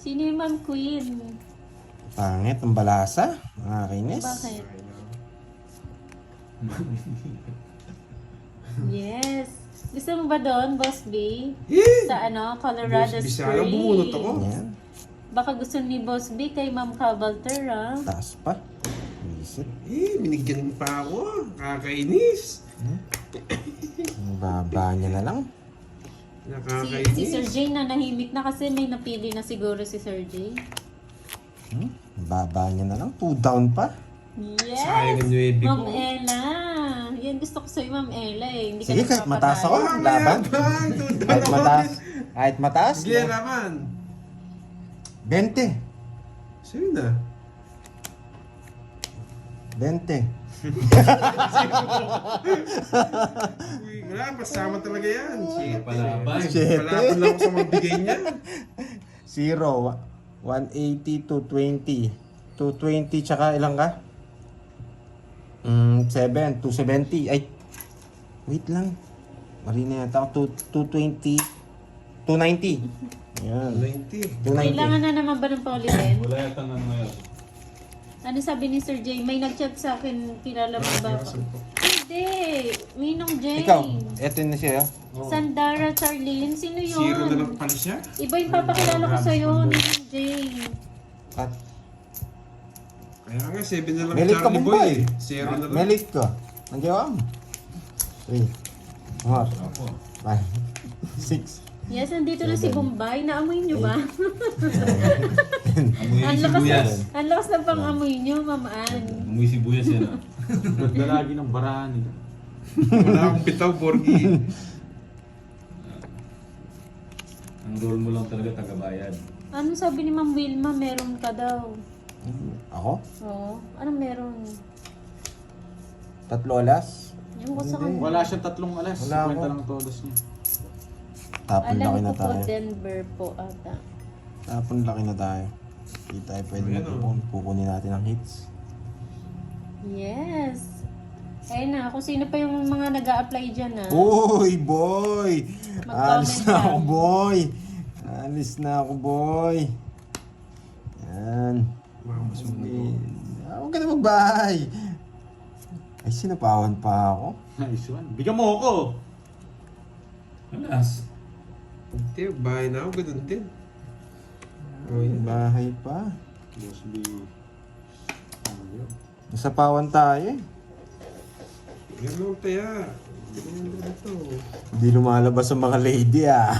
Sino yung Ma'am Queen? Pangit ang balasa. Nakakainis. Bakit? Yes. Gusto mo ba doon, Boss B? Sa Colorado Bisaya, bumunot ako. Springs. Yan. Baka gusto ni Boss B kay Ma'am Cabalter, ah. Taas pa. Isip. Binigyan pa ako. Kakainis. Ang baba niya na lang. Nakakainis. Si Sir J na nahimik na kasi may napili na siguro si Sir J. Ang baba niya na lang. 2 down pa. Yes! Sayang ang 9 Ma'am ko. Ella. Yan gusto ko sa'yo, Ma'am Ella eh. Hindi Sige, ka kahit mataas ako. nagpapatalo. Laban. Kahit mataas. Kahit mataas. Sige, laban. 20. Sa'yo na. 20. Uy, wala, pasama talaga yan. Palaban. Siyete. Palaban lang ako sa mabigay niya. 0. 180 to 20. 220 tsaka ilang ka? 7. 270. Ay. Wait lang. Mali na yata ako. 220. 290. Yan. 90. 290. Kailangan na naman ba ng paulitin? Wala yata nga ngayon. Ano sabi ni Sir J? May nag-chat sa akin, kilala mo ba ako? Hindi! Minong J. Ikaw. Eto na siya. Sandara Charlene, sino yun? Zero na lang pala siya. Iba yung papakilala ko sa'yo, Minong J. At Kaya nga, 7 na lang Melit ka, Charlie Boy Bombay. eh. 0 na lang. Melit ka. Nandiyan. 3. 4. Ako. 5. 6. Yes, nandito na si Bombay. Naamoy niyo ba? Amoy Ang lakas, sibuyas. ang lakas ng pang-amoy niyo, Ma'am Ann. Amoy sibuyas yan ah. Ganda lagi ng barahan nila. Wala akong bitaw, Borgie. Ang role mo lang talaga tagabayad. Ano sabi ni Ma'am Wilma? Meron ka daw. Ako? Oo. Anong meron? 3 alas? Yung ko sa Hindi. kanya. Wala siyang 3 alas. Wala 50 ako. lang todos niya. Tapon Alam laki ko na po, tayo. Denver po ata. Tapon laki na tayo. Hindi tayo pwede Ayan, magpupun. Kukunin natin ang hits. Yes. Ayun na, kung sino pa yung mga nag-a-apply dyan ah. Uy, boy! Mag-comment Alis na ka. ako, boy! Alis na ako, boy! Yan. Mamas mo na to. Huwag ka na magbahay! Ay, sinapawan pa ako. Nice one. Bigyan mo ako. Alas. Hindi, bahay na ako. Ganun din. Uy, bahay pa. Boss B. Ano yun? Nasapawan tayo eh. Yan lang kaya. Ganun dito. Hindi lumalabas ang mga lady ah.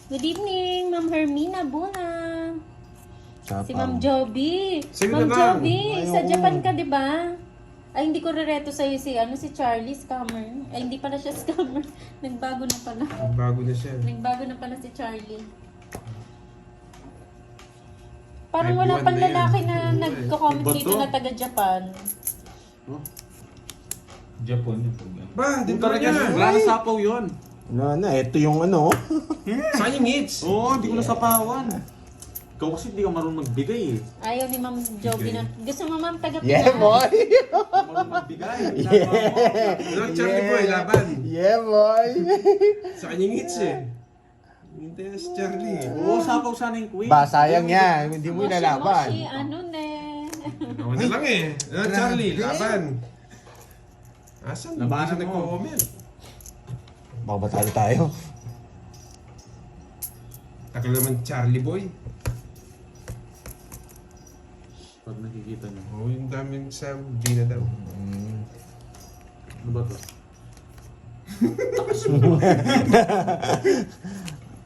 Good evening, Ma'am Hermina Buna. Si Ma'am Jo. Joby. Sige Ma'am na lang. Joby, sa Ayaw. Japan ka, di ba? Ay, hindi ko rereto sa'yo si Charlie, scammer. Ay, hindi pala siya scammer. Nagbago na pala. Bago na siya. Nagbago na pala si Charlie. Parang Ay, wala buwan pang na yan. lalaki na Oo, eh. nagko-comment Ba't dito to? na taga-Japan. Oh. Japon yung program. Ba, di Kung ba talaga, yan? wala na sapaw yun. Ano na, ito yung ano. Saan yung hits? Oo, hindi ko nasapawan. Ikaw kasi hindi ka marunong magbigay eh. Ayaw ni Ma'am Joby na. Gusto mo, Ma'am, taga-Pinas? Yeah, boy! Marunong magbigay. Ano, Charlie Boy, laban. Yeah, boy! Sa kanyang hits eh. Hindi na si Charlie. Oo, sapaw sana yung queen. Ba, sayang yan. Hindi mo ilalaban. Moshi, ano ne? Ako na lang eh. Ano, Charlie, laban. Asan? Labanan Hindi siya mo. nagko-comment. Baka batalo tayo. Takal naman Charlie Boy. Pag nakikita niyo. Oo, yung daming sa di na daw. Ano ba to?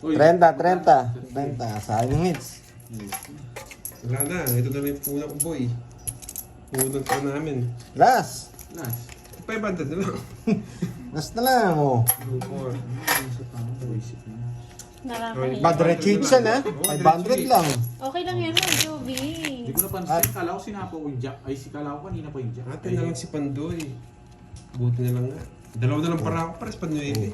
Uy, 30. Sayang yung hits. Wala na, ito na lang yung puna ko boy. Punang ko namin. Last. Last. 500 na lang. Last na lang, oh. 2, 4. Nakakahiya. Bad hits yan, ha? 500 lang. Okay lang yan, Ma'am Joby. Hindi ko napansin. Kala ko sinapaw yung jack. Ay, si kala ko kanina pa yung jack. Ate na lang si Pandoy. Buti na lang nga. Dalawa na lang para ako, pares Pandoy.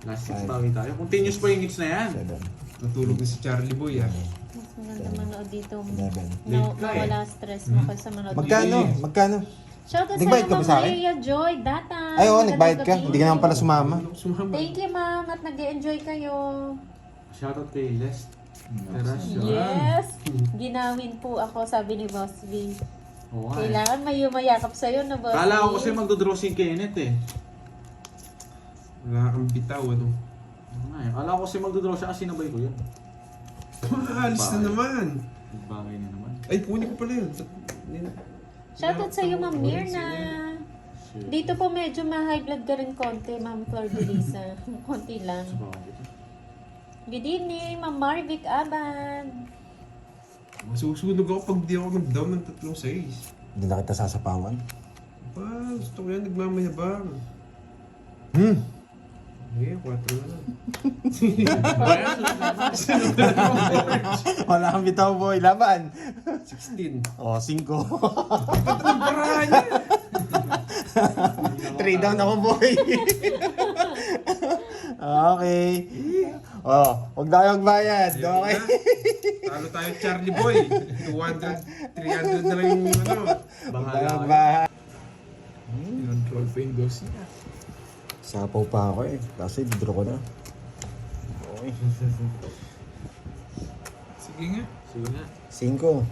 Last hits bawi tayo. Continuous pa yung hits na yan. 7. Natulog na si Charlie Boy ah. Mas maganda manood dito. 11. Mawala stress mo kaysa manood. Magkano? Shoutout Nagbayad sa ka ba Ma'am sa akin? Leia Joy, Data. Ay, oo, nagbayad ka. Hindi ka naman pala sumama. Sumama. Thank you, ma'am, at nag-enjoy kayo. Shoutout kay Les. Terasyon. Yes! Ginawin po ako, sabi ni Boss V. Oo nga eh. Kailangan may yumayakap sa'yo na Boss V. Kala ko kasi magdodraw si Kenneth eh. Wala kang bitaw, ano? Oo nga eh. Kala ko kasi magdodraw siya kasi nabay ko yun. Alis na naman. Bagay na naman. Ay, kunin ko pala yun. Shoutout sa'yo, Ma'am Mirna. Shit. Dito po medyo ma-high blood ka rin konti, Ma'am Flor de Lisa. Konti lang. Sa bagay ito. Good evening, Ma'am Marvic Abad. Masusunog ako pag di ako nag-down ng 3 size. Hindi na kita sasapawan. Ba, gusto ko yan, nagmamayabang. Eh, 4 na lang. Wala kang bitaw, boy. Laban. 16. Oh, 5. Ba't ang barahan niya? 3 down ako, boy. Okay. Oh, huwag na kayo magbayad. Okay. Talo tayo, Charlie Boy. 200, 300 na lang yung ano. Huwag na Bahala kayo ka. magbayad. Control pa yung dos niya. Sapaw pa ako eh. Kasi draw ko na. Okay. Sige nga. Sige nga. 5.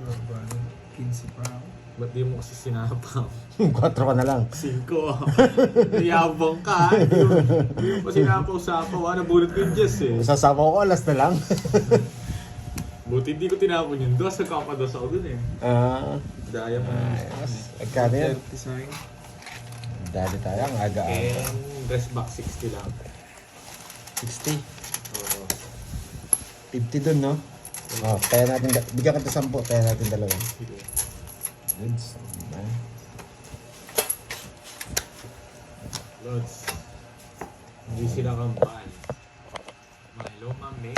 Baba na. 15 pa ako. Ba't di mo kasi sinapang? 4 ka na lang. 5. Yabang ka. Hindi mo pa sinapaw-sapaw. Nabulot ko yung Jess eh. Sasapaw ko, last na lang. Buti hindi ko tinapon yung dos. Nagkakados ako dun eh. Daya pa na. Ayos. Agkano yan? 30 sa akin. Dali tayo, ang aga. And dress back 60 lang. 60. Oo. 50 dun, no? Oh, kaya natin, bigyan kita 10, kaya natin 2. Sige. Goods. Lods. Hindi sila kampal. Hello, Ma'am May.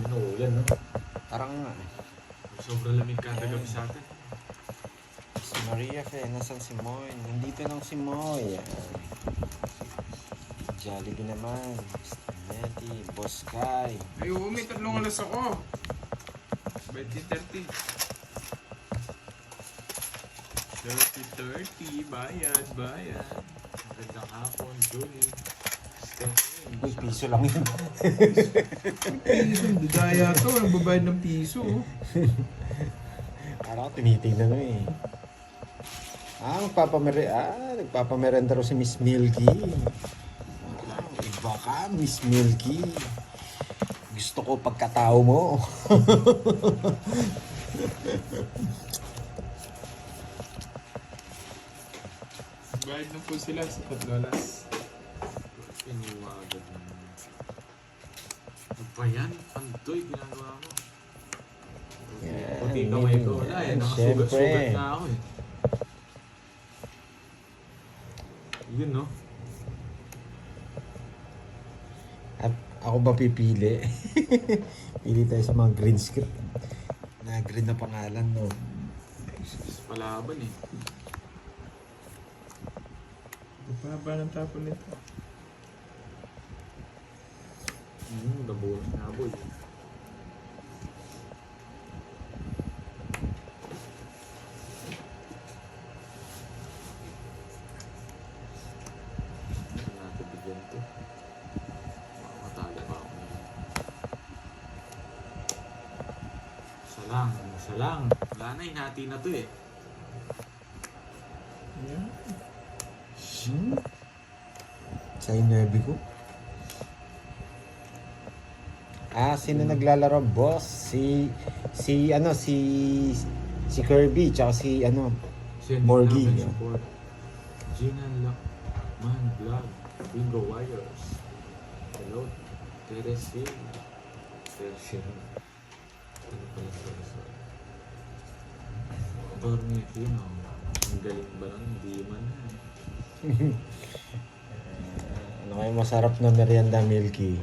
Ano, yan no? Parang nga eh. Sobrang lamig ka gabi sa atin. Si Maria Fe, nasan si Moy? Nandito lang si Moy. Jollibee naman. Neti, Boss Kai. Ay, oo, may 3 alas ako. 20-30. 30-30, bayad. Magandang hapon, Julie. Uy, piso lang yun. Piso, dudaya to. Nagbabayad ng piso. Parang tinitingnan mo eh. Nagpapamerenda raw si Miss Milky. Iba ka, Miss Milky. Gusto ko pagkatao mo. Bayad na po sila sa 3 alas. Piniwagad naman. Ano ba yan? Pandoy, ginagawa ko. Yan, Puti kamay ko. Wala eh, nakasugat-sugat syempre. na ako eh. Yun no? At ako ba pipili? Pili tayo sa mga green script. Na green na pangalan, no? Palaban eh. Mapaba ng tapon nito. Nabuhay na boy. Natin bigyan to. Makakatalo pa ako ngayon. Isa lang. Wala na, hinati na to eh. Yeah. Sa nervy ko. Sino naglalaro, boss? Si Kirby, tsaka si Sending Borgie, namin yeah. support. Gina Lockman Vlog. Bingo Warriors. Hello. Teresil. Ano pala sorry. Dormi Aquino. Ang galing ba nun? Hindi man na eh. Ano kayo masarap na merienda, Milky?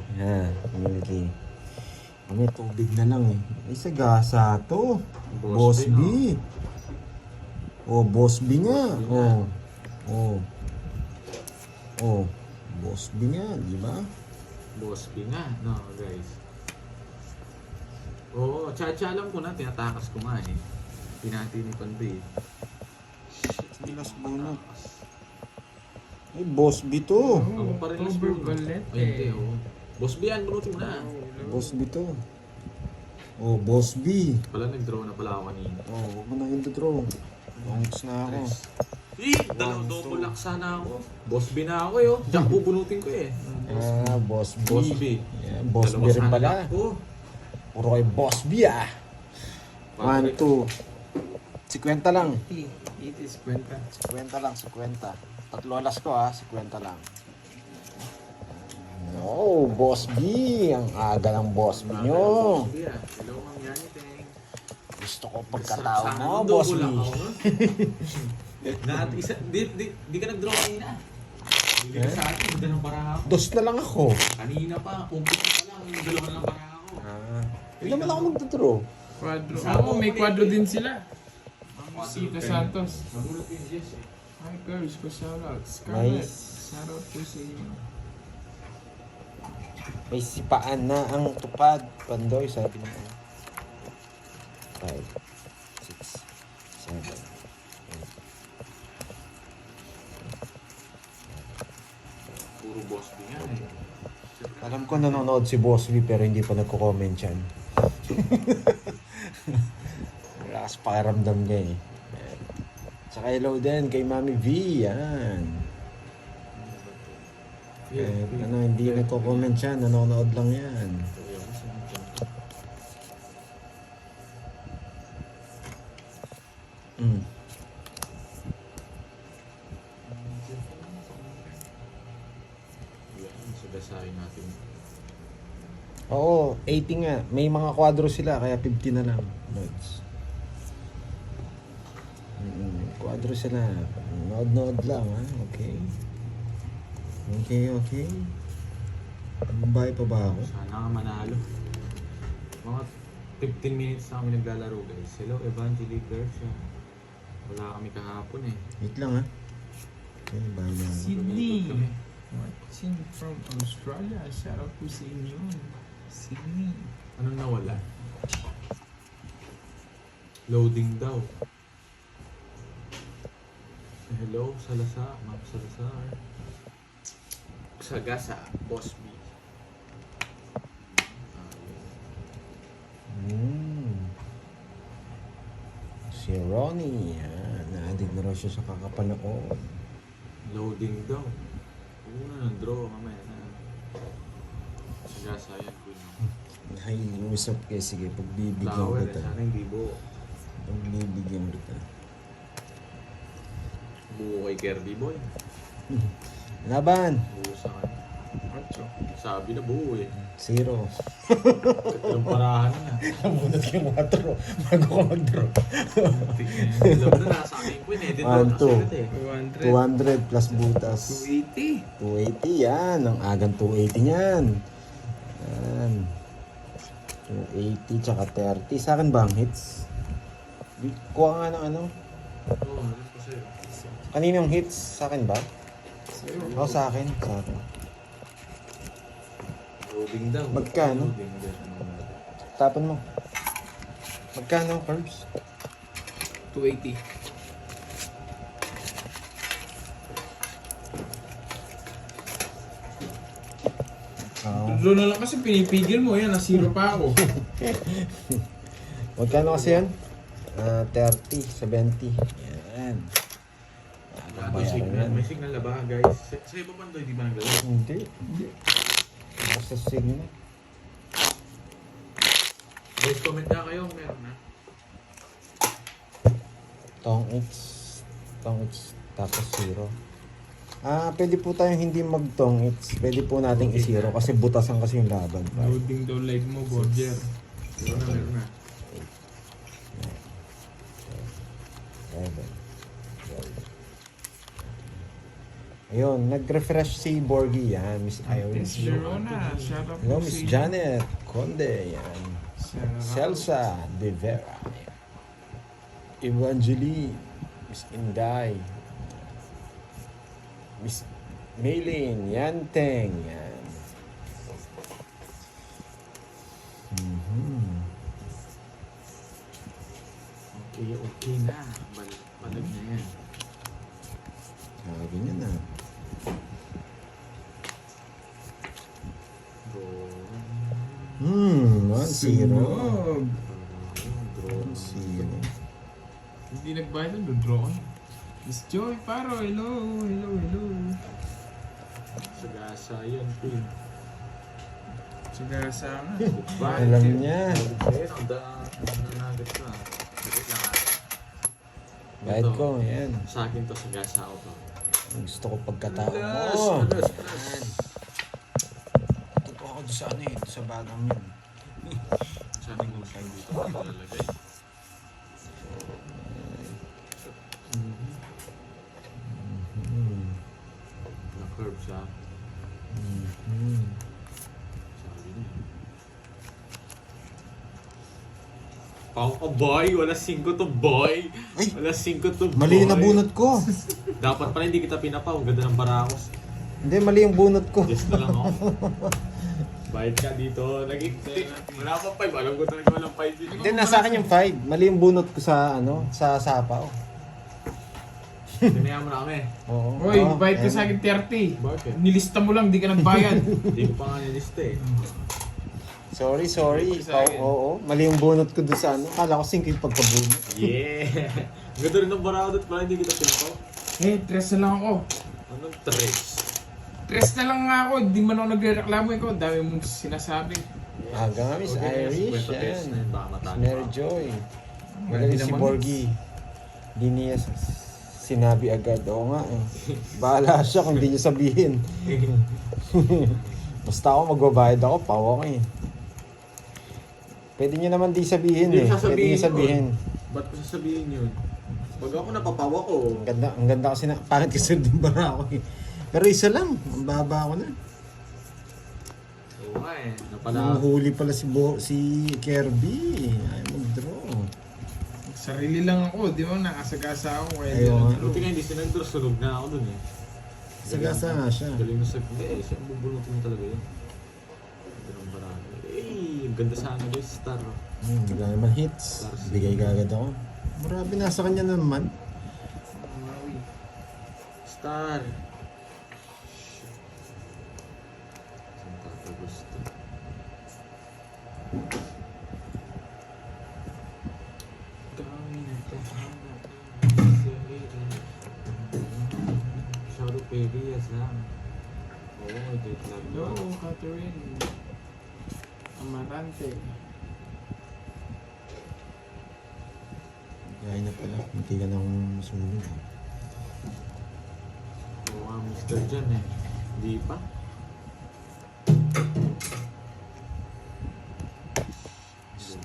Milky. May tubig na lang eh. Ay, sagasa to. Boss B. Boss B nga. Boss B nga, di ba? Boss B nga. No, guys. Oo, tsa-tsa lang ko na. Tinatakas ko nga eh. Pinati ni Pandoy. Las bunot. Ay, Boss B to. Ako pa rin Las October Bunot. Ballet Ay, hindi, oh. Boss B yan, bunutin mo na. Boss B to. Oh, Boss B. Pala nag-draw na pala ako kanina. Oh, huwag mo na yung draw. Longs na ako. Dalawang double lock sana ako. Boss B na ako yun. Diyan pupunutin ko eh. Ah, Boss B. Boss B. Yeah, Boss B Dalawa rin sana pala. lock ko. Puro kay Boss B ah. 1, 2. 50 lang. 80 kwenta. 50 lang, 50. Tatlo alas ko ah, 50 lang. Oh, Boss B. Ang aga ng Boss B nyo. Boss B ah. Hello, Ma'am Yani Teng. Gusto ko pagkatao Sana mo, nung Boss B. double lock ako nun. Di ka nag-draw kanina. Hindi ka sa akin, magda ng baraha ako. Dos na lang ako. Kanina pa, umpit pa lang, dalawa na lang baraha ako. Hindi naman ako magdodraw. Quadro. Sama Oo, ko may pa quadro rin. din sila. Ang Sita Santos. Magulat yung Jess eh. Hi girls, ko shoutout. Scarlett. Nice. Shoutout po sa inyo. May sipaan na ang tupad. Pandoy, sabi naman. 5, 6, 7. Puro Boss B nga eh. Alam ko nanonood si Boss B pero hindi pa nagko-comment yan. Relax pakiramdam niya eh. Saka hello din kay Mami V. Yan. Ano, hindi nagko-comment siya. Nanonood lang yan. Mm. Sagasahin natin. Oo, 80 nga. May mga kwadro sila kaya 50 na lang. Nods. Kwadro sila. Nod lang ha. Okay. Okay. Bumabay pa ba ako? Sana nga manalo. Mga 15 minutes na kami naglalaro guys. Hello, Evangelique Garcia. Wala kami kahapon eh. Wait lang ha. Okay, bye na. Sydney. Watching from Australia. Shoutout po sa inyo. Sydney. Anong nawala? Loading daw. Hello, Salazar. Ma'am Salazar. Sagasa, Boss B. Si Ronnie. Yan. Na-addict na raw siya sa kakapanood. Loading daw. Una ng draw, mamaya na. Sagasa yan, Queen. Ay, usap kayo. Sige, pagbibigyan Flower, kita. sana hindi buo. Pagbibigyan kita. Buo kay Kirby Boy. Laban! Buo sa kanya. Ocho. Sabi na buo eh. 0. Katlong parahan na. Namunod yung 4 bago ka mag-draw. Alam na, nasa akin Queen eh. Dito, 1, 2. nakasagot eh. 200. 200 plus butas. 280. 280 yan. Ang agang 280 niyan. Yan. 280 tsaka 30. Sa akin ba ang hits? Kuha nga ng ano. Oo, alam ko sa'yo. Kaninong hits? Sa akin ba? O sa akin. Sa akin. Loading daw. Magkano? Loading daw. Tapon mo. Magkano, Curbs? 280. Doon na lang kasi pinipigil mo. Yan, nasiro pa ako. Magkano kasi yan? 30, 70. Yan. May signal. May signal na ba guys? Sa iba pa hindi ba naglalaro? Hindi. Basta signal. Guys, comment na kayo. Meron na. Tong it's tapos 0. Pwede po tayong hindi mag-tong it's. Pwede po nating i-0 kasi butasan kasi yung laban. Loading daw leg mo, Borger. Meron na. 7. Ayun, nag-refresh si Borgie yan, Miss Iris. Miss Verona. Shoutout Hello, po Miss sa inyo. Janet Conde, yan. Shoutout. Celsa De Vera. Evangeline, Miss Inday. Miss Maylin, Yanteng, yan. Okay na. Balag na yan. Ganyan na. Draw. 1-0. Sunog. 1-0. Hindi nagbayad ng draw. Miss Joy Paro, hello. Sagasa yan, Queen. Sagasa nga. Alam niya. Ayun, ang nananagat ka. Sakit lang ah. Bayad Ito, ko, yan. Sa akin to, sagasa ako to. Gusto ko pagkatao Alas, mo. alas. Totoo ako doon sa ano eh, sa bagang yun. Sa akin kung saan dito ako lalagay. Na-curve siya. Sabi niya. Pao ka boy! Wala 5 to boy! Ay! Wala 5 to boy! Mali yung nabunot ko. Dapat pala hindi kita pinapaw. Ang ganda ng barakos. Hindi, mali yung bunot ko. Just na lang ako. Bayad ka dito. Wala pa 5. Alam ko talaga walang 5 dito. Hindi, nasa akin yung 5. Mali yung bunot ko sa ano, sa sapaw. Tinaya mo na kami. Oo. Hoy, Oo, bayad ka ayan. sa akin 30. Bakit? Nilista mo lang, di ka nagbayad. Hindi ko pa nga nilista eh. Sorry. Sa akin. Oo, mali yung bunot ko doon sa ano. Kala ko 5 yung pagkabunot. Yeah! Ang ganda rin ng barako doon. Pala hindi kita pinapaw. Eh, 3 na lang ako. Anong tres? 3 na lang nga ako, di man ako nagreklamo ikaw. Ang dami mong sinasabi. Hanggang nga, Miss Irish. 50 pesos na Yan. yun. Baka matalo Mary pa. Joy. Hindi Magaling si naman Borgie. Di niya sinabi agad. Oo nga eh. Bahala siya kung di niya sabihin. Basta ako magbabayad ako, pawa ko eh. Pwede niya naman di sabihin Hindi eh. Pwede sasabihin niya sabihin. Ba't ko sasabihin yun? Pag ako napapawa ko. Ang ganda kasi na, pangit kasi din bara ako eh. Pero isa lang, ang baba ko na. Oo nga eh. Napala. Nanguhuli pala si Kirby. Ayaw mag-draw. Sarili lang ako, di mo nakasagasa ako. Kaya Ayaw nga. Buti nga hindi sinag-draw. Sunog na ako dun eh. Sagasa nga siya. Galing na hindi eh. Siya ang bubunutin mo talaga yun. Ganda ng barako. Eh, ang ganda sana guys. Star. Wala naman hits. Bigay kagad ako. Marami nasa kanya naman. Star. Saan tatagos to? Gawin na tahanap. Shout out baby, yes lang. Oo, date lang. Hello, Catherine. Amarante. Kaya na pala. Hindi ka nang sumunod. Oo nga, Mr. Jan eh. Hindi pa.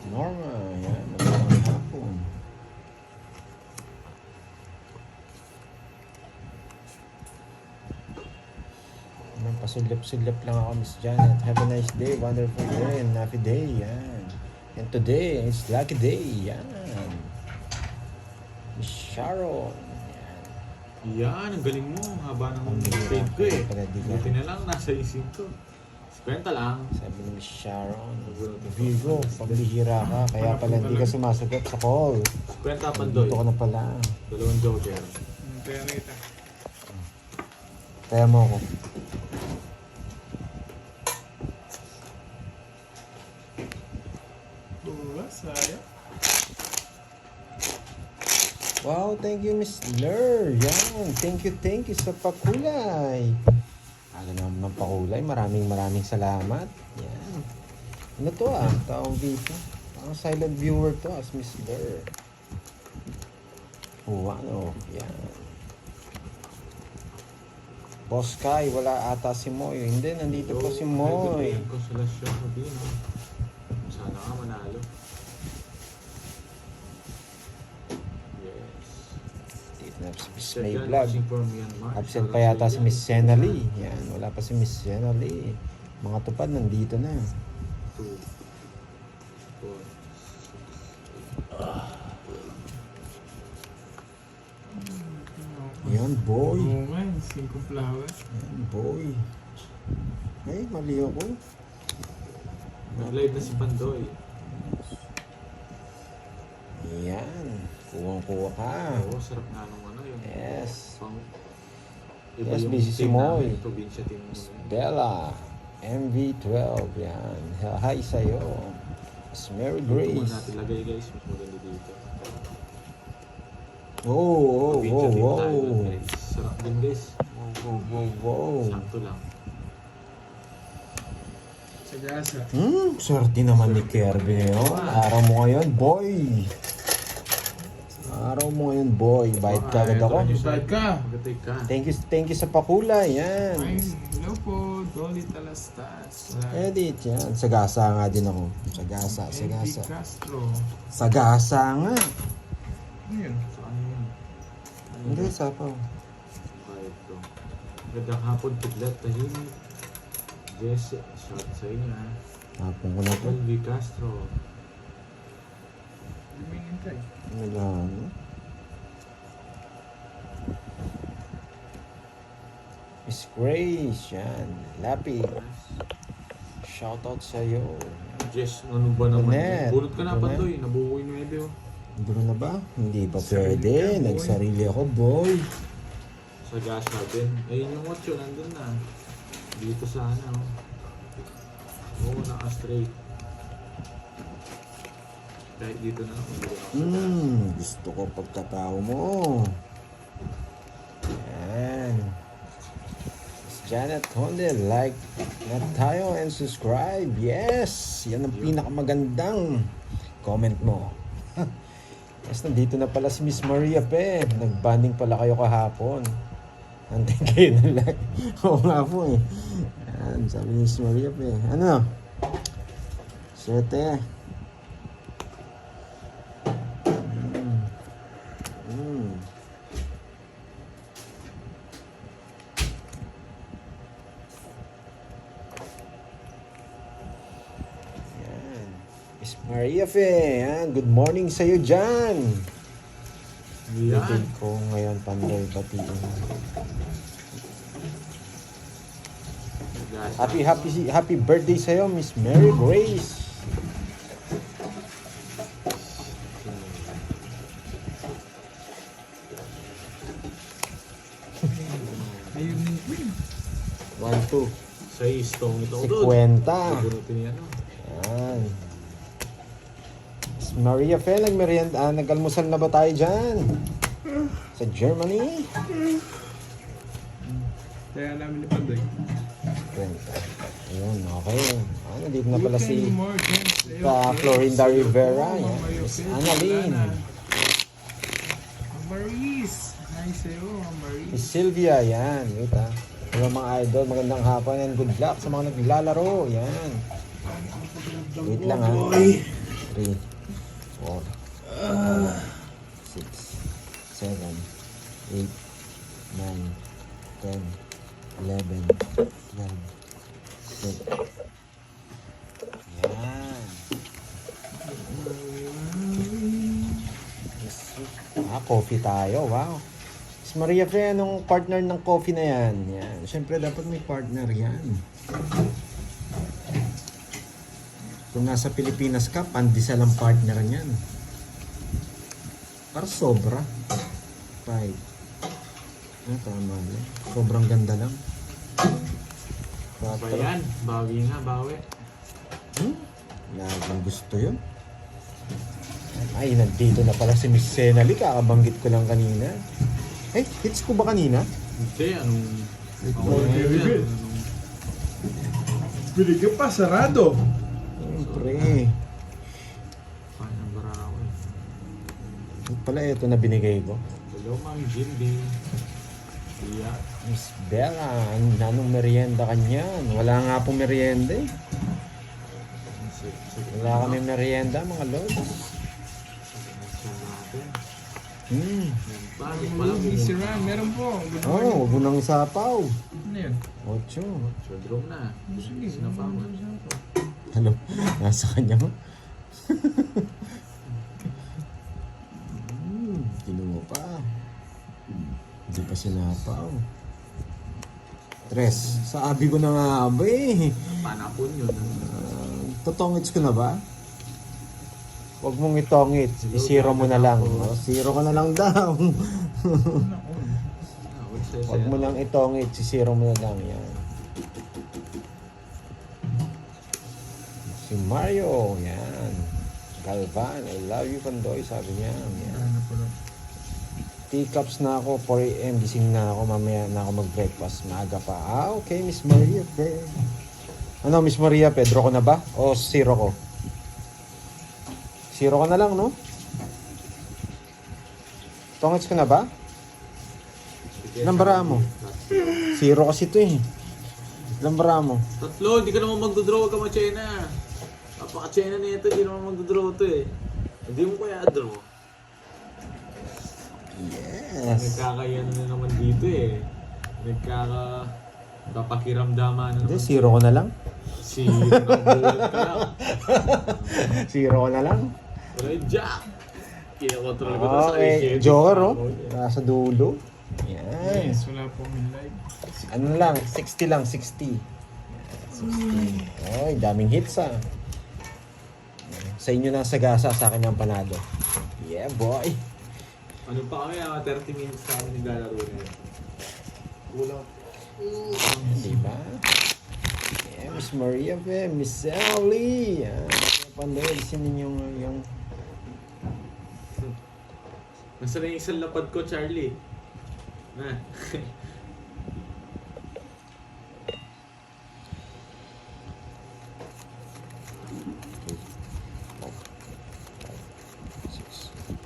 Norma. Yan. Magandang hapon. Pasulap-sulap lang ako, Miss Janet. Have a nice day. Wonderful day. And happy day. Yan. And today is lucky day. Yan. Miss Sharon. Yan. Yan, ang galing mo. Ang haba ng Ang galing. grade ko eh. Pala di ka. Buti na lang, nasa isip ko. Kwenta lang. Sabi ni Miss Sharon. Virgo, pambihira ka. Kaya pala hindi ka sumasagot sa call. Kwenta pandoy. Dito ka na pala. Dalawang joker. Kaya kita. Kaya mo ako. Sayang. Wow, thank you, Miss Lur. Yan. Thank you sa pakulay. Ano naman ng pakulay. Maraming salamat. Yan. Ano to ah? Tawag dito. Ang silent viewer to as Miss Lur. Oh, ano? Yan. Boss Kai, wala ata si Moy. Hindi, nandito po si Moy. Ko sila siya sabihin. Sana ka manalo. Yes. Dito na si Miss Sir May Jan, Vlog. watching from Myanmar. Absent pa yata si Miss Sena Lee. Yan, wala pa si Miss Sena Lee. Mga tupad nandito na. 2, 4, Yan, boy. Oo nga, 5 flowers. Yan, boy. Ay, mali ako. Nag-live na si Pandoy. Yan. Kuwang-kuwa ka. Oo, sarap nga nung ano yun. Yes. Pang Iba Yes, yung busy si team Moy. namin, probinsya team mo. Bella, MV12, yan. Hi sa'yo. Miss Mary Dito muna Grace. natin lagay guys, mas maganda dito. Oh, Probinsya team tayo wow. doon, guys. Sarap din guys. Wow. Sakto lang. Sagasa. Swerte naman ni Kirby ngayon. Araw mo ngayon, boy. Araw mo ngayon, boy. Bayad ka agad ako. Bad ka. Mag-take ka. Thank you sa pakulay. Yan. Ay, hello po. Dolly Talastas. Edit, yan. Sagasa nga din ako. Sagasa. Eddie Castro. Sagasa nga. Ano yun? So ano yun? Hindi, sapaw. Kahit to. Magandang hapon, Piglet, tahimik. Jess, shout sa inyo ha. Hapon ko na to. Elvi Castro. Lumingintay. Nagano. Miss Grace, yan. Lapi. Shoutout sa'yo. Jess, ano ba naman Bonnet. yun? Bunot ka na Bonnet. Pandoy, nabuhay na ebe oh. Gulo na ba? Hindi pa Sarili pwede. ka, boy. Nagsarili ako, boy. Sa gasa din. Ayun yung 8, nandun na. Dito sana oh. Oo, naka-straight. Kahit dito na ako. Gusto ko pagkatao mo. Yan. Miss Janet Conde, like na tayo and subscribe. Yes! Yan ang pinakamagandang comment mo. Yes, nandito na pala si Miss Maria Pe. Nag-banding pala kayo kahapon. Antay kayo na like. Oo nga po eh. Yan, sabi ni Miss Maria Pe. Ano? 7. Yan. Miss Maria Fe, yan. Good morning sa'yo dyan. Yan. Litid ko ngayon, Pandoy, batiin. Gasa. Happy birthday sa'yo, Miss Mary Grace. Ayun yung queen. 1, 2. Sa istong ito. 50. Bunutin niya no. Yan. Miss Maria Fe, nag-almusal na ba tayo dyan? Sa Germany? Kaya namin ni Pandoy. 20. Ayun, okay. Nandito na pala si Weekend Morgans. Florinda Rivera. Yan. Mama Miss Yopel, Annalyn. Lana. Maurice. Hi sa'yo, Maurice. Miss Sylvia, yan. Wait ha. Mga mga idol, magandang hapon and good luck sa mga naglalaro. Yan. Wait lang ha. 3, 4, 6, 7, 8, 9, 10, 11, 12, 13. Yan. Coffee tayo. Wow. Miss Maria Fe, anong partner ng coffee na yan? Yan. Siyempre, dapat may partner yan. Kung nasa Pilipinas ka, pandesal ang partner niyan. Para sobra. 5. Tama lang. Sobrang ganda lang. Ba yan? Bawi nga, bawi. Laging gusto yun. Ay, nandito na pala si Miss Senali. Kakabanggit ko lang kanina. Ay, hits ko ba kanina? Hindi, anong... Reveal. Binigyan pa, sarado. Siyempre. Fine ang baraw eh. Pala ito na binigay ko. Hello, Ma'am Jimby. Yeah. Miss Bella, anong merienda kanyan? Wala nga po merienda eh. Wala kami merienda mga lods. Bakit pala Mr. Ram, meron po. Good Oh, morning. huwag mo nang isapaw. Ano yun? 8. Sodrom na. Sige, Sinapawan. Ano? Nasa kanya mo? Kinuha pa. Hindi pa sinapaw. 3. Sabi ko na nga ba eh. Panapon yun. Totongits ko na ba? Huwag mong itongit. I-zero mo na lang. Oh, zero ka na lang daw. Ano? Huwag mo nang itongit, sisiro mo na lang yan. Si Mario, yan. Galvan, I love you, Pandoy, sabi niya. Yan. Ano po lang. Teacups na ako, 4 a.m. Gising na ako, mamaya na ako mag-breakfast. Maaga pa. Okay, Miss Maria, Ano, Miss Maria, Pedro ko na ba? O zero ko? Zero ka na lang, no? Tongits ko na ba? Lambara mo. Zero kasi ito eh. Lambara mo. Tatlo, hindi ka naman magdodraw ka ma-China. Napaka-China na ito, hindi naman magdodraw ito eh. Hindi mo kaya draw. Yes. Nagkakayan na naman dito eh. Papakiramdaman na Hindi, naman. zero ko na lang. Zero na bulat ka lang. Zero ko na lang. Pero yung Jack, kinakontrol ko to sa Okay, Joker oh. Nasa dulo. Yan. Yes, wala po kami live. Ano lang, 60 lang, 60. 60. Oy, daming hits ah. Sa inyo na sagasa, sa akin ang panalo. Yeah, boy. Ano pa kami, 30 minutes na kami naglalaro na yun. Kulang. Diba? Yeah, Miss Maria, Miss Sally. Yan. Pandoy, sinin yung Nasaan na yung isang lapad ko, Charlie? Na. 6, 7,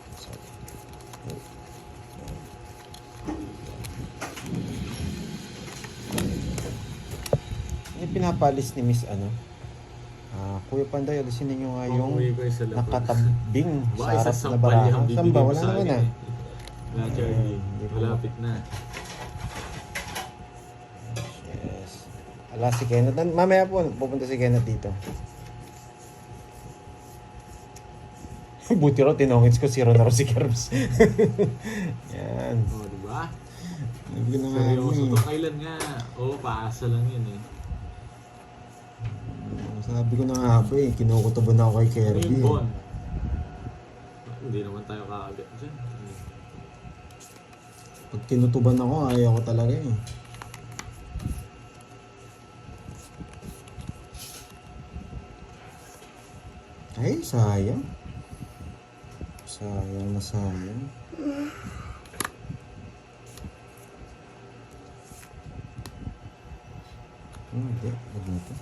8. Yung pinapalis ni Miss ano? Kuya Panday, alisin ninyo nga yung Pauwi ko yung sa lapad. nakatabing sa Baka harap isa na sampal baraha. yung Saan bibili ba? mo Wala sa naman akin ah. eh. Wala, Charlie. Hindi po. Malapit na. Yes. Ala si Kenneth. Mamaya po, pupunta si Kenneth dito. Buti raw, tinongits ko, zero na raw si Kerbs. Yan. O, diba? Hindi na nga Seryoso yun to. eh. Kailan nga? Oo, paasa lang yun eh. Sabi ko na nga ba eh, kinukutuban ako kay Ano Kirby. yung Bon? Hindi naman tayo kakagat dyan. Pag kinutuban ako, ayaw ko talaga eh. Ay, sayang. Sayang na sayang. Hindi, wag na ito.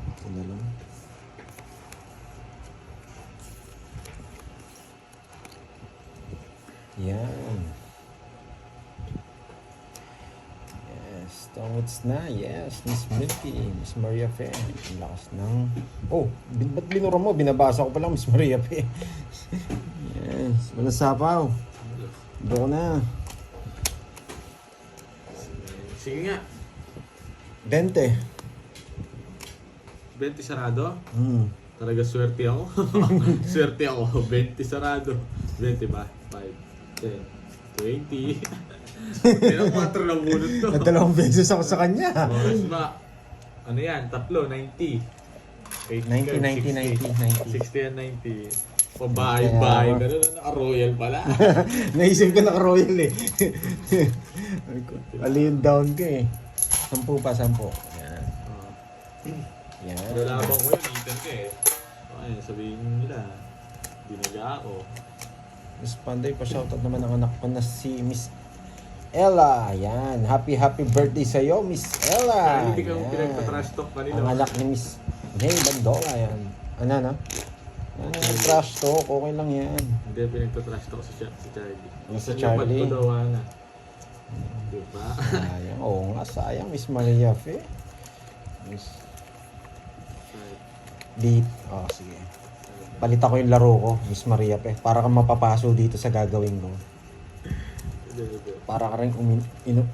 Ito na lang. Yan. Yes, tongits na. Yes, Miss Milky, Miss Maria Fe. Ang lakas ng... Oh, ba't binura mo? Binabasa ko pala, Miss Maria Fe. Yes, wala sapaw. Doon na. Sige nga. 20. 20 sarado? Hmm. Talaga swerte ako. Swerte ako. 20 sarado. 20 ba? 5, 10, 20. Pero 4 na bunot to. At 2 beses ako sa kanya. Oras ba? Ano yan? 3, 90. 90. 60 and 90. Pabahay-bahay. Ganun na naka-royal pala. Naisip ko naka-royal eh. Alin down ka eh. 10 pa, 10. Yan. Yan. Lalabang ko yun. Itan ka eh. Ay, sabihin nila. Dinaga ako. Miss Panday, pa-shoutout naman ang anak ko na si Miss Ella. Yan. Happy birthday sa'yo, Miss Ella. Ay, hindi ka Yan. pinagpa-trash talk kanina. Ang anak ni Miss Jay Bandola. Yan. Ano na? Yan, trash talk. Okay lang yan. Hindi, pinagpa-trash talk si Charlie. Si Isang Charlie. lapad ko daw na. Diba? Sayang. Oo nga, sayang. Miss Maria Fe. Miss Beat. Oh, sige. Palitan ko yung laro ko, Miss Maria Pe. Para kang mapapaso dito sa gagawin ko. Para ka rin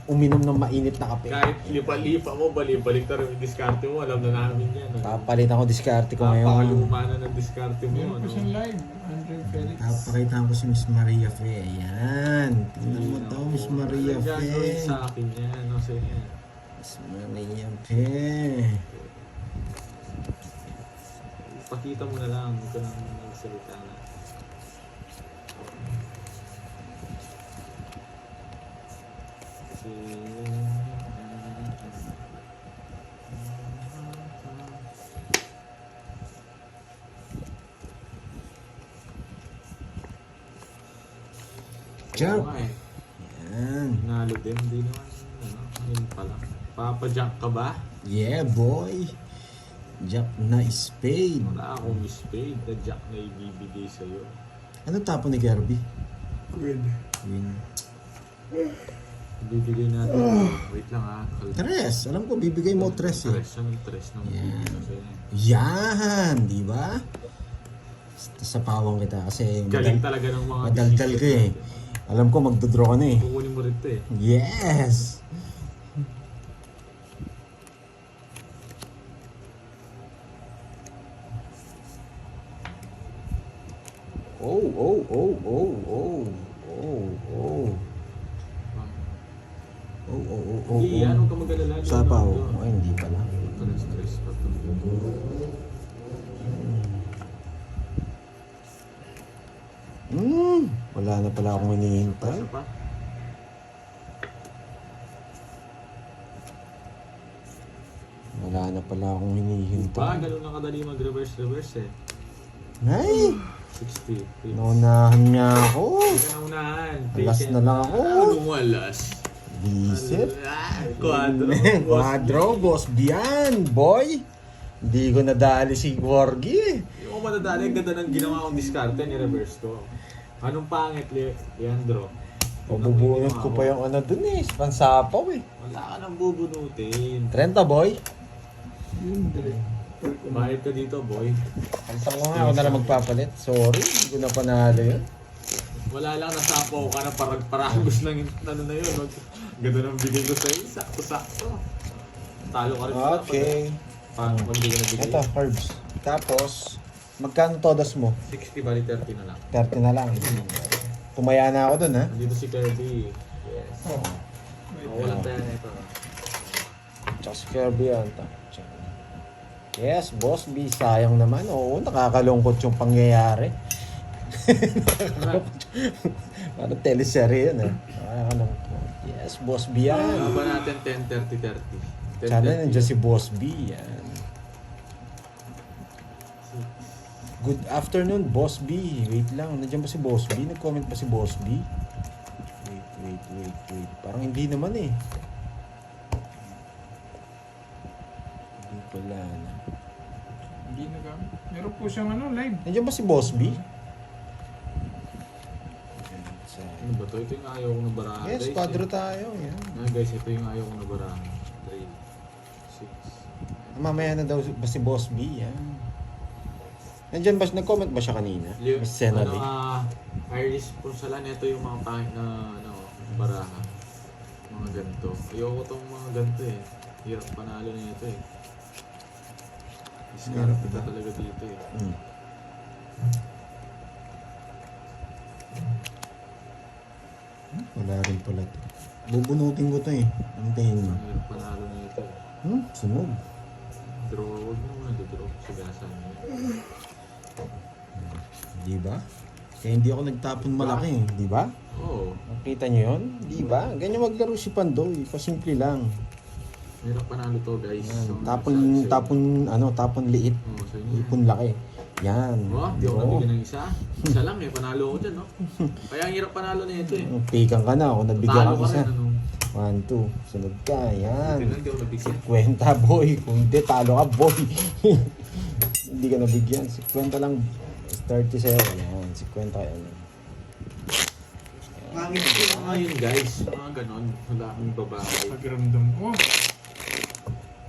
uminom ng mainit na kape. Kahit lipa-lipa mo, balik na rin yung diskarte mo, alam na namin yan. Papalitan ko diskarte ko ngayon. Napakaluma na ng diskarte mo. Meron po Ano? siyang live. Andre Felix. Papakita ko si Miss Maria Fe. Ayan. Tingnan mo to, Miss Maria Ano gagawin Fe. sa akin yan? Ano sa inyo? Miss Maria Fe. Pakita mo na lang, huwag ka nang magsalita na. Jump. Oo nga eh. Yan. Nalo din, hindi naman, yun pala. Papa-jump ka ba? Yeah, boy. Jack na spade. Wala akong spade na jack na ibibigay sa'yo. Ano tapo ni Kirby? Good. Win. Ibibigay natin. Wait lang ha. Tres. Alam ko, bibigay mo tres eh. Tres. Anong tres ng Yan. bibigay sa'yo? Yan, di ba? Sa pawang kita kasi Galing talaga ng mga madaldal ka eh. Alam ko magdodraw ka na eh. Kukunin mo rin ito eh. Yes! Oh, oh, oh, oh, oh, oh, oh. Oh, oh, oh, oh, Hindi yan, huwag ka mag-alala. Sa pa, oh. Ay, hindi pala. Tres. Wala na pala akong hinihintay. Isa pa. Wala na pala akong hinihintay. Ganun lang kadali mag-reverse eh. Ay! 60. Naunahan niya ako. Hindi ka naunahan. Alas na lang ako. Ano mo alas? Visit. Quadro. Quadro, boss Bian, boy. Hindi ko nadali si Gorgie eh. Yung madadali, ang ganda ng ginawa kong diskarte, ni-reverse ko. Anong pangit, Leandro? Pabubunot ko pa yung ano dun eh. Pansapaw eh. Wala ka nang bubunutin. 30 boy. Bayad ka dito, boy. Pantang ko nga ako na lang magpapalit. Sorry, hindi ko na panalo yun. Wala lang, nasapaw ka na paragos lang yung ano na yun. Ganda ng bigay ko sa'yo, sakto-sakto. Talo ka rin sila. Okay. Paano kung hindi ka nabigay? Ito, herbs. Tapos, magkano todas mo? 60 bali 30 na lang. 30 na lang. Tumaya na ako dun ha. Nandito si Kirby. Yes. Ako walang tayo na ito. Tsaka si Kirby yan. Yes, boss B. Sayang naman. Oo, nakakalungkot yung pangyayari. Ano teleserye yun eh. Nakakalungkot. Yes, boss B yan. Laban natin 10-30-30. Sana nandiyan si boss B yan. Good afternoon, boss B. Wait lang, nandiyan ba si boss B? Nag-comment pa si boss B? Wait. Parang hindi naman eh. Hindi pala na. Hindi nagamit. Meron po siyang ano, live. Nandiyan ba si boss B? Ano ba to? Ito yung ayaw ko ng barahan. Yes, guys, quadro eh. tayo. Yan. Guys, ito yung ayaw ko ng barahan. 3, 6. Mamaya na daw ba si boss B? Yan. Nandiyan ba, nag-comment ba siya kanina? Miss Senali. Iris Porsalan, ito yung mga pangit na baraha. Mga ganito. Ayoko tong mga ganito eh. Hirap panalo na ito eh. Discard ka talaga dito eh. Wala rin pala ito. Bubunutin ko to eh. Antayin mo. Hirap panalo na ito eh. Sunog. Draw, huwag mo muna draw. Sigasan mo. Di ba? Kaya hindi ako nagtapon malaki eh. Di ba? Oo. Nakita nyo yun? Di ba? Ganyan maglaro si Pandoy. Pasimple lang. Hirap panalo to guys. Yan. So, Tapon liit. Oo, sa inyo. Ipon laki. Yan. Oh, di ako nabigyan ng isa. Isa lang eh, panalo ko dyan, no? Kaya ang hirap panalo na ito eh. Pikan ka na. Kung nabigyan Talo ka ka isa. rin, ano? 1, 2. Sunod ka. Yan. Tingnan, di ako nabigyan. Kwenta boy. Kung hindi, talo ka boy. Hindi ka nabigyan. 50 lang. 37. Yan. 50 ka yan. Mga yun guys, mga ganon. Wala akong babae. Pagramdam ko.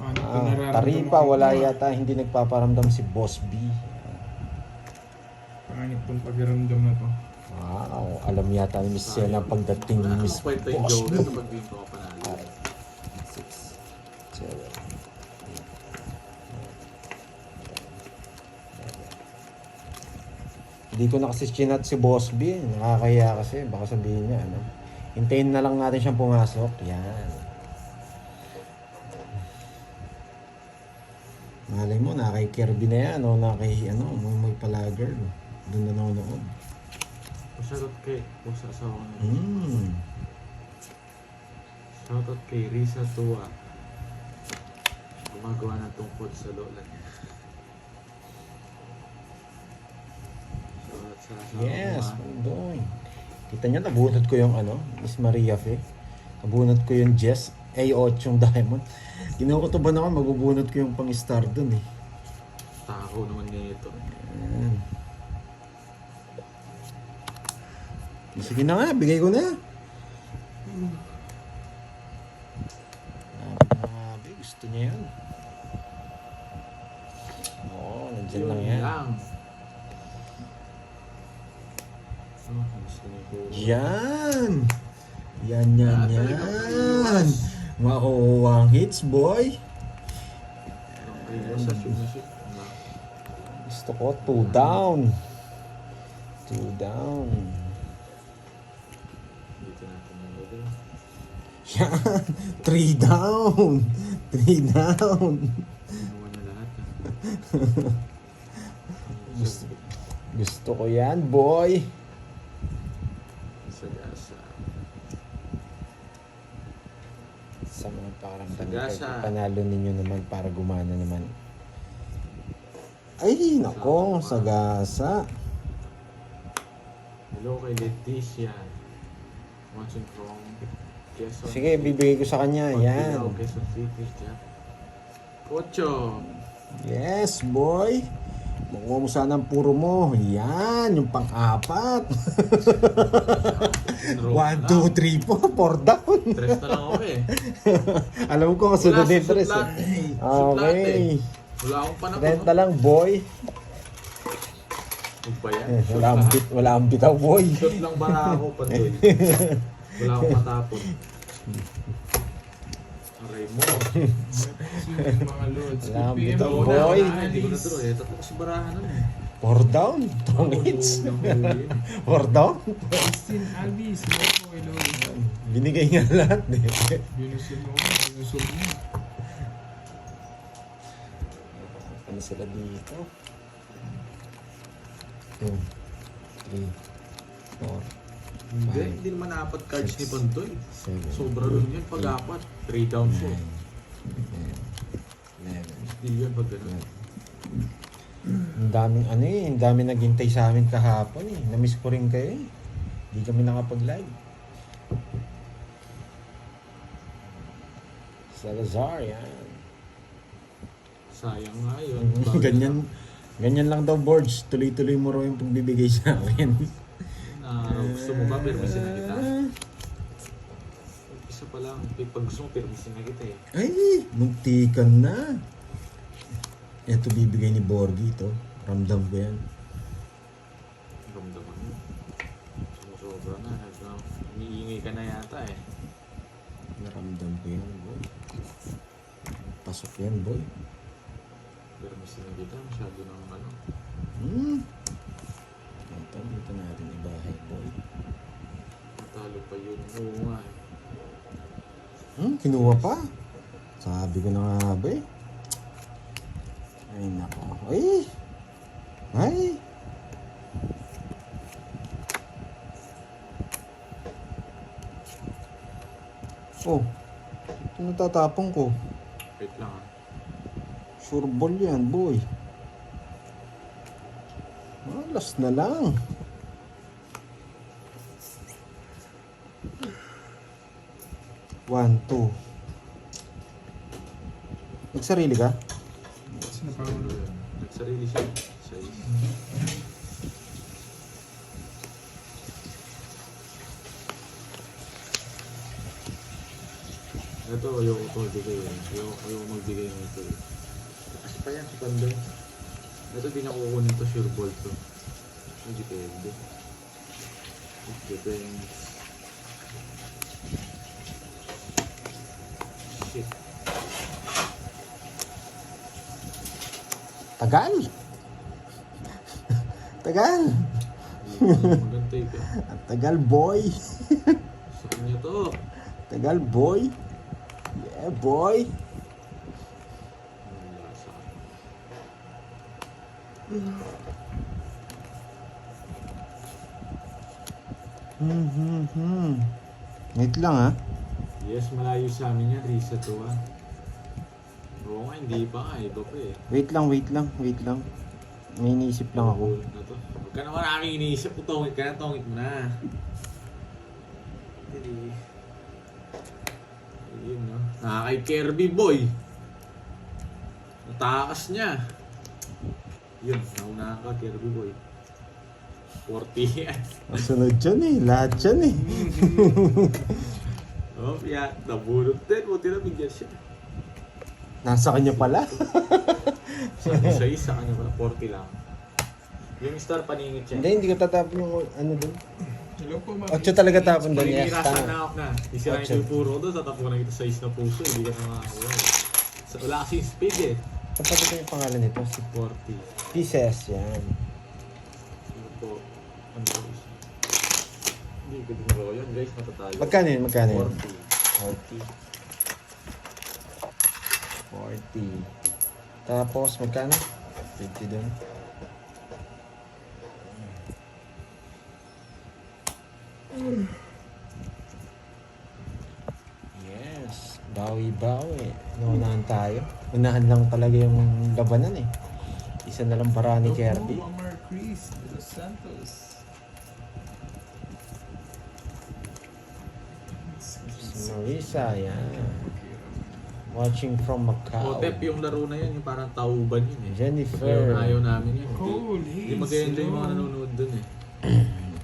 Paano ko nararamdaman Taripa, ko? wala yata. Hindi nagpaparamdam si Boss B. Pangit tong pagramdam na to. Wow. Alam yata ni Miss Sena pagdating ni Wala Miss akong kwenta yung Boss B. Joker kapag dito ako panalo. 6, 7, Hindi ko na kasi chinat si Boss B. Nakakahiya kasi. Baka sabihin niya, ano. Hintayin na lang natin siyang pumasok. Yan. Malay mo, na kay Kirby na yan. O na kay, may palager. Doon na nanonood. Masarap kay, kung sa asawa ko na. Hmm. Shoutout kay Risa Tua. Gumagawa ng tungkol sa lola niya. Shoutout sa asawa Yes, mo, I'm doing. Kita niyo, nabunot ko yung ano, Miss Maria Fe. Nabunot ko yung Jess A8 yung diamond. Kinukutuban ako, mabubunot ko yung pang-star dun eh. Takaw naman nito. Ayan. Sige na nga, bigay ko na. Grabe, gusto niya yan. Oo, nandyan lang yan. Gusto niya po. Yan! Yan. Makuha ang hits, boy. Okay, sa shoot. Gusto ko, 2 down. 2 down. Dito natin yung lola. Yan! 3 down. 3 down. Inuwan na lahat. Gusto ko yan, boy. Sagasa. Sa mga pakiramdam, Sagasa. panalo ninyo naman para gumana naman. Ay, nako, sagasa. Hello kay Leticia. Watching from Quezon. Sige, bibigay ko sa kanya. Yan. Pagpilaw, Quezon City. Jack. Kocho. Yes, boy. Makuha mo sana ang puro mo. Yan, yung pang-apat. 1, 2, 3, 4 down. Tres na lang ako eh. Alam ko, kasunod din tres. Shoot Okay. Wala akong panakot. Renta lang, boy. Huwag ba yan? Wala ang bitaw, boy. Shoot lang bara ako, Pandoy. Wala akong matapon. Aray mo. Yung mga loads. Wala ang PM bitaw, mo na, boy. wala, Hindi ko na Alice. tuloy. Tatlo sa barahan nun eh. 4 down. 2 hits. 4 down. Christine Alvis, hello. Binigay nga lahat eh. Binusin mo, binusin mo. Ano sila dito? 2, 3, 4, Hindi, hindi naman apat cards ni Pandoy. 7, Sobra nun yan pag apat. 3 down po. 11. Hindi yan pag gano'n. Ang daming ano eh, ang daming naghintay sa amin kahapon eh. Na-miss ko rin kayo eh. Hindi kami nakapag-live. Salazar, yan. Sayang nga yun. Ganyan lang daw, boards. Tuloy-tuloy mo raw yung pagbibigay sa akin. Gusto mo ba permisin na kita? Isa pa lang. Pag gusto mo permisin na kita eh. Ay, muntikan na. Ito bibigay ni Borgie ito. Ramdam ko yan. Ramdaman mo. Sumusobra na. Umiingay ka na yata eh. Naramdam ko yan, boy. Pasok yan, boy. Permisin na kita. Masyado ng ano. Dito natin ibahay, boy. Matalo pa yun. Oo nga eh. Kinuha pa? Sabi ko na nga ba eh. Ay, nako. Ay! Oh, ito natatapong ko. Wait lang ah. Sure ball yan, boy. Last na lang. One, two. Nagsarili ka? Sino pa ulo? Nagsarili siya. Ito, ayoko ito magbigay eh. Ayoko magbigay ng ito eh. Kasi pa yan si Pandoy. Ito di na kukunin to, sure ball to. Ay, depende. It depends. Shit. Tagal! Tagal! Maganda ito. Ang tagal, boy! Sa kanya to. Tagal, boy! Yeah, boy! Wala sa akin. Wait lang ha. Yes, malayo sa amin yan. Risa to ah. Oo nga, hindi pa nga. Iba pa eh. Wait lang. May iniisip lang ako. Na to. Huwag ka naman aming iniisip. Tungit ka na, tungit mo na. Hindi. Ayun no. Nakakay Kirby boy. Natakas niya. Yun, nauna ka Kirby boy. 40 yan. Masunod dyan eh. Lahat dyan eh. Oh, yeah. Nabulot din. Buti na bigyan siya. Nasa kanya pala. Sa isa kanya pala. 40 lang. Yung star paningit siya. Hindi ko tatapon yung ano dun. Hello po, ma'am. 8 talaga tapon dun. Yes, Pinirasan na tama. ako na. Isirahin ko yung puro doon. Tatapunan na kita sa is na puso. Hindi ka na makakuha. Wala kasi yung speed eh. Kapatid ko yung pangalan nito. Si 40. Pieces. Yan. Ano po? Ano po? Hindi ko din ko yun guys. Matatalo. Magkano yun? 40. 40. Tapos magkano? 50 dun. Yes. Bawi-bawi. Naunahan tayo. Unahan lang talaga yung labanan eh. Isa na lang para ni Kirby. Hello po, Ma'am Chris de Los Santos. Marisa, yan. Watching from Macau. Otep yung laro na yun. Yung parang tauban yun eh. Jennifer. Ayaw namin yun. Cool, Hindi hey, mag-enjoy yung mga hello. nanonood dun eh.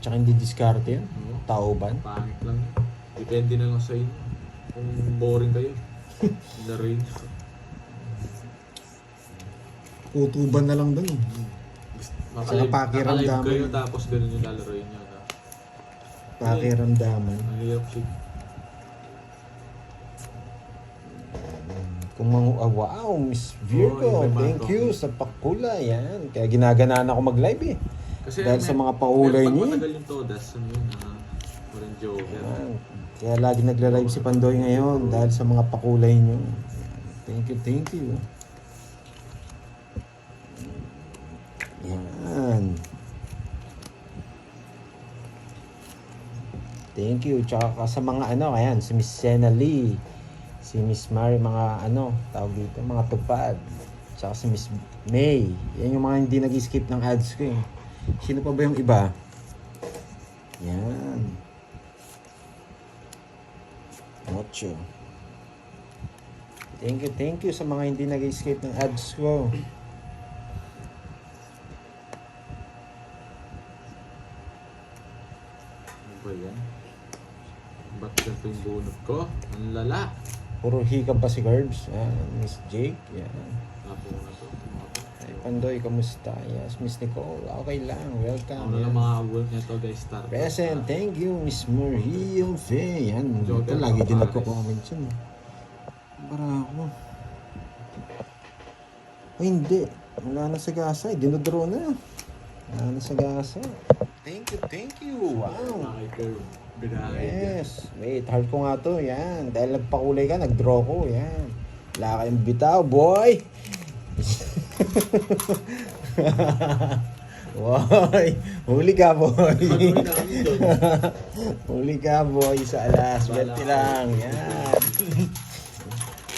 Tsaka hindi diskarte yun. Oo. Tauban. Pangit lang yun. Depende na lang sa inyo. Kung boring kayo. Laro yun. Kutuban na lang dun eh. pakiramdaman. Nakalive kayo tapos ganun yung lalaroin nyo. No? Pakiramdaman. Ang hirap siya. Kung wow, Miss Oh, Virgo, yung may thank mga you sa pakula. Yan. Kaya ginaganaan ako mag-live eh. Kasi Dahil sa mga paulay pag niyo. matagal yung todas, ano yun, walang joker. Yan. Kaya lagi nagla-live si Pandoy ngayon dahil sa mga pakulay niyo. Thank you. Yan. Thank you. Tsaka sa mga ano, ayan, si Miss Sena Lee, si Miss Mary, mga ano, tawag dito, mga tupad. Tsaka si Miss May. Yan yung mga hindi nag-skip ng ads ko eh. Sino pa ba yung iba? Yan. Mucho. Thank you sa mga hindi nag-escape ng ads ko. Ano ba yan? Ba't ganito yung bunot ko? Ang lala. Puro hikap pa si Curbs. Yan. Miss Jake. Yan. Tapo na to. Ay, Pandoy, kamusta? Yes, Miss Nicole. Okay lang. Ako Welcome. na lang Yan. mga work nito guys. Start. Present. Thank you, Miss Maria Faye. Yan. Dito Joker lagi din Papares. nagko-comment yun. Para ako. Ay, hindi. Wala na sa gasa. Dinodraw na. Wala na sa gasa. Thank you. Wow. Nakay-curve. Binagay. Yes. Wait, hard ko nga to. Yan. Dahil nagpakulay ka, nag-draw ko. Yan. Wala kayong bitaw, boy. Boy. Huli ka, boy. Pag-uwi namin doon. Huli ka, boy. Sa alas. Wala. 20 lang. Yan.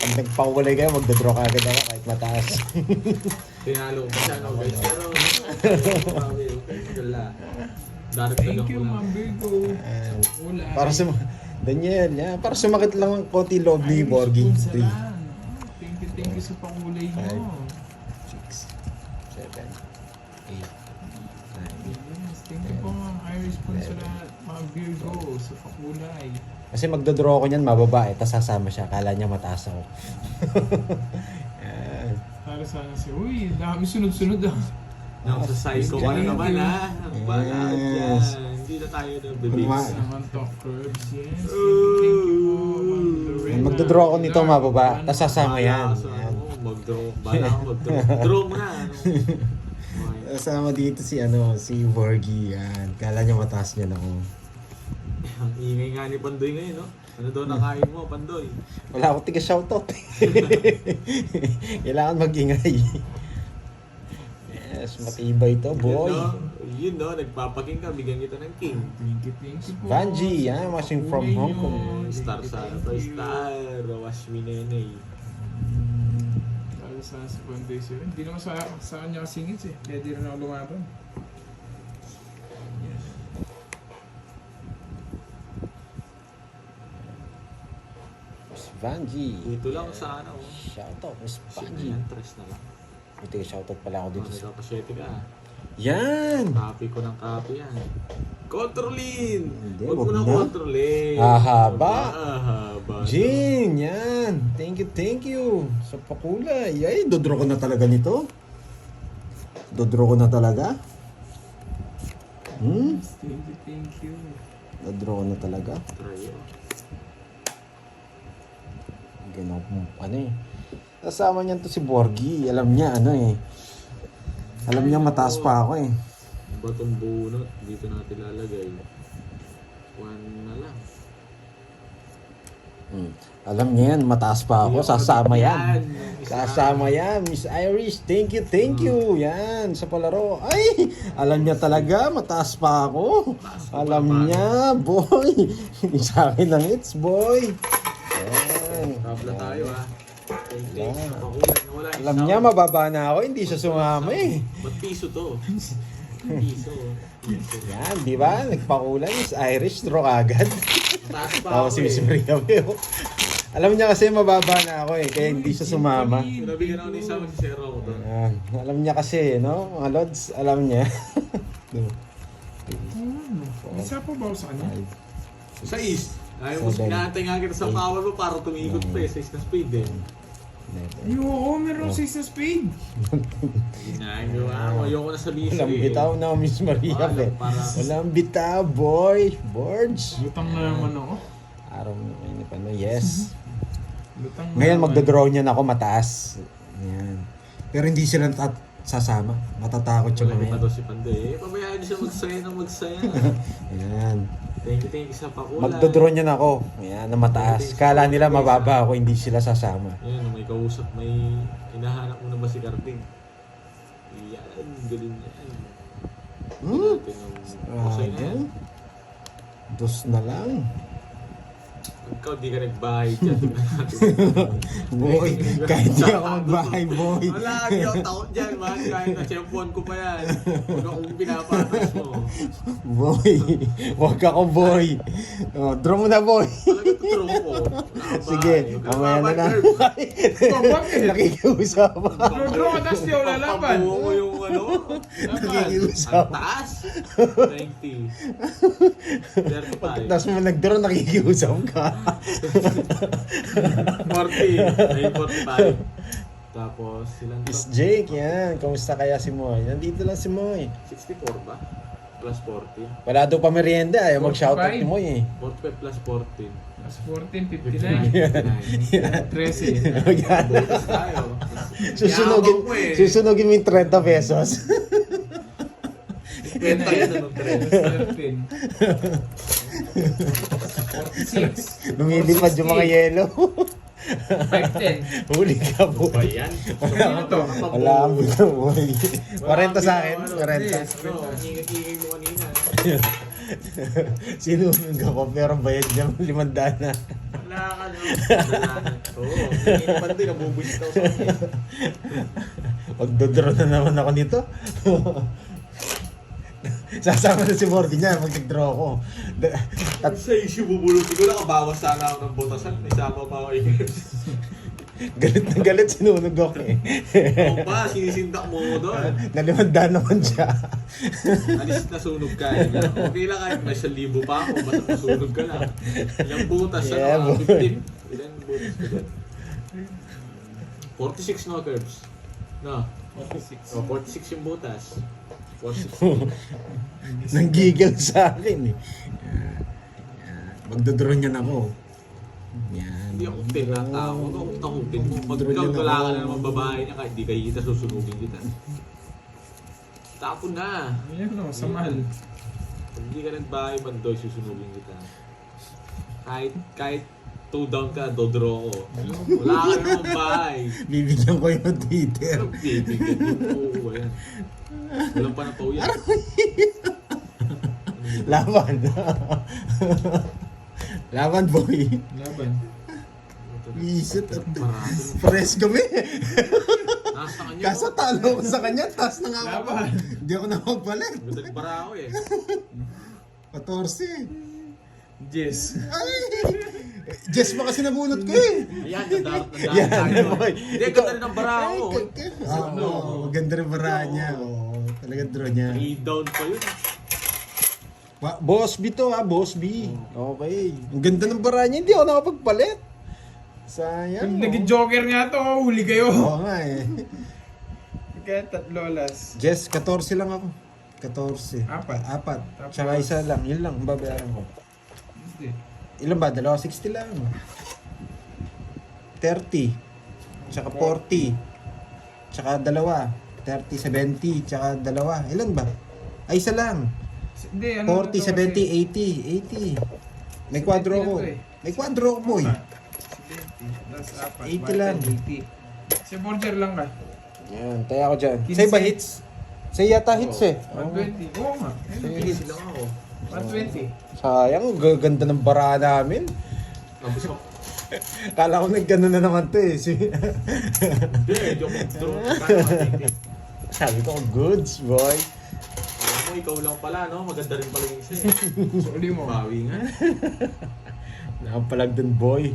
Pag nagpakulay kayo, magdadraw ka agad ako kahit mataas. Tinalo ko pa siya, no, guys. Pero, grabe, okay, wala. Direct Thank lang you, ko lang. Ma'am Virgo. Ayan. Wala. Para Daniel, yan. Para sumakit lang ang konti loob ni Borgie. 3, Thank you sa pakulay nyo. 6, 7, 8, 9. Yes, thank you po mga Irish po sa lahat, mga Virgo, sa pakulay. Kasi magdodraw ko niyan, mababa eh. Tapos sasama siya. Kala niya mataas ako. Yan. Para sana siya, uy, dami sunod-sunod ah. Nang sa psycho ka na naman, ha? Ang bakit yan? Hindi na tayo ng bibig. Naman to, Curbs, yes. Thank you po, Ma'am Lorena. Magdodraw ako nito, mababa. Tapos sasama yan. Sa Yan. ano, mag-draw. Bala ako mag-draw. Draw mo na, ano? Okay. Kasama dito si Borgie. Yan. Kala niya mataas niya ako. Ang ingay nga ni Pandoy ngayon, no? Ano daw nakain mo, Pandoy? Wala akong tiga-shoutout. Kailangan mag-ingay. Yes, matibay to, boy. Yun no, nagpapaking ka, bigyan kita ng king. Thank you po. Vanji, yan, watching from Hong Kong. Star sana to, star. Wash me nenay. Lalo sa foundation. Hindi naman sa kanya kasingits eh. Kaya di rin ako lumaban. Yes. Miss Vanji. Dito lang sa ano. Shoutout, Miss Sino Vanji. yan? Tres na lang. Buti ka, shoutout pala ako dito sa... Nagpapasyete ka. Yan! Copy ko ng copy yan. Controlin! Hindi, Huwag mo wag na na. controlin. Ahaba. Ahaba. Jin, yan. Thank you. Sa pakulay. Ay, dodro ko na talaga nito. Dodro ko na talaga. Thank you. Dodro ko na talaga. Try oh. Ganaw mo, ano eh. Kasama niyan to si Borgie. Alam niya, ano eh. Alam niya mataas pa ako eh. Batong bunot. Dito natin lalagay. One na lang. Alam niya yan, mataas pa ako. Sasama yan. Isa. Sasama yan, Miss Irish. Thank you. Yan, sa palaro. Ay, alam niya talaga, mataas pa ako. Alam niya, boy. Sa akin ng hits, boy. Yan. Tabla tayo ha. Thank you. Yan. Pakulay na wala. Alam niya, mababa na ako. Hindi siya sumama eh. Ba't piso to? Piso. Piso. Yan, di ba? Nagpakulay, Miss Irish. Draw agad. Taas pa Ako ako si Miss eh. Maria Beo. Alam niya kasi mababa na ako eh. Kaya hindi siya sumama. Nabigyan ako ni Sam, zero ako doon. Yan. Alam niya kasi, no? Mga Lods, alam niya. Isa pa ba ako sa kanya? Sa East. Ayaw mo, Seven. inaantay nga kita sa power mo para tumikot pa eh. Sa East na speed eh. Ay, oo, meron 6 na speed. Ayoko na sabihin Walang bitaw na, Miss Maria. Wala, para- Walang bitaw, boy. Boards. Lutang na naman ako. Araw na mainip ano, yes. Lutang na Ngayon naman. magdodraw niyan ako mataas. Yan. Pero hindi sila sasama. Matatakot siya Wala mga pa yan. daw si Pande eh. Pabayaan niyo siya magsaya ng magsaya. Yan. Thank you sa pakulay. Magdodraw niyan ako. Yan, na mataas. Kala nila mababa ako, hindi sila sasama. Ayan, may kausap, may hinahanap mo na ba si Carding? Yan, galing yan. Okay na yan. Dos na lang. Ikaw di ka nagbahay dyan. Boy, kahit di ako magbahay, boy. Wala, di ako takot dyan, man. Kahit na-champion ko pa yan. Huwag akong pinapatas mo. Boy, wag ako, boy. Oh, draw mo na, boy. Talaga tuturo ko. Sige, mamaya na lang. Nakikiusap. Draw ka, tapos di ako lalaban. Pabuo mo yung ano. Nakikiusap. Ang taas. 20. 35. Tapos mo nag-draw, nakikiusap ka. 40. May 45. Tapos, silang Miss Jake, yan. Kamusta kaya si Moy? Nandito lang si Moy. 64 ba? Plus 40. Wala daw pa merienda. Ayaw mag-shoutout 45. ni Moy eh. 45 plus 14. Plus 14, 59. 13. Butas tayo. Susunugin, Yabang ko eh. susunugin mo yung 30 pesos. Kwenta yan anong trend. 46. Lumilipad yung mga yelo. 510. Huli ka po. Ba yan? Sino to? Wala ang buto, Moy. 40 sa akin. 40. Ingay mo kanina. Sinunod ako pero bayad niya 500 na. Wala ka na. Oo. Hindi pa din. Nabubusit ako sa akin. Magdodraw na naman ako nito. Sasama na si Morty niya pag nag-draw ako. Sa issue bubulong ko, nakabawas sana ako ng botasan. May sama pa ako Galit na galit sinunog ako eh. Oo pa, sinisindak mo ko doon. Nalimanda naman siya. Alis na sunog ka. Okay lang kahit may 1,000 pa ako, basta masunog ka lang. Ilang butas, Yeah, ano, boy. 15. Ilan butas ka doon? 46 no, Curbs? No? 46. Oh, 46 yung butas. 46. Nanggigil sa akin eh. Magdodraw niyan ako. Yan. Hindi ako tinatao. Huwag akong takutin mo. Pag Drone ikaw yun wala ako. ka na naman babae niya, kahit di kayo kita, susunugin kita. Tapon na. Ayan o, sa mahal. Pag hindi ka nagbahay, bandoy, susunugin kita. Kahit 2 down ka, dodraw ko. Wala ka naman bahay. Bibigyan ko yung Twitter. Pero bibigyan mo. Oo, yan. Walang panataw yan. Laban. Laban, boy. Laban. Isit at Marami. pares kami. Nasa kanya. Kaso talo ko sa kanya, taas na nga ako. Laban. Hindi ako nakapagpalit. Madaling para ako eh. 14. Jess. Ay! Jess pa kasi nabunot ko eh. Ayan, nandaro Yan, tayo. boy. Hindi, ganda rin ang bara ako. Maganda rin bara niya. Oo, talaga draw niya. 3 down pa yun. Boss B to ha, Boss B. Okay. Ang ganda ng bara niya, hindi ako nakapagpalit. Sayang. Naging joker nga to, huli kayo. Oo nga eh. Kaya 3 lolas. Jess, 14 lang ako. 14. Apat. Tapos- Tsaka isa lang. Yun lang, ang babayaran ko. Hindi. Ilan ba? Dalawa 60 lang. 30. Tsaka 40. Tsaka dalawa. 30, 70. Tsaka dalawa. Ilan ba? Ay, isa lang. Hindi, ano 40, 70, 80. 80. May kwadro ko. May kwadro ko, boy. 70. Plus 4. 80 lang. 80. Sa border lang ka. Yan, tayo ako dyan. 15. Sa'yo ba hits? Sa'yo yata hits eh. 120. Oo nga. Sa'yo hits. Sila ako. 120. Sayang, ganda ng bara namin. Tapos ako. Kala ko naggano na naman to eh. Hindi, joke draw. Kaya Sabi ko, goods boy. alam mo, ikaw lang pala, no? Maganda rin pala yung isa eh. Suli mo. Bawi nga. Nakapalag dun boy.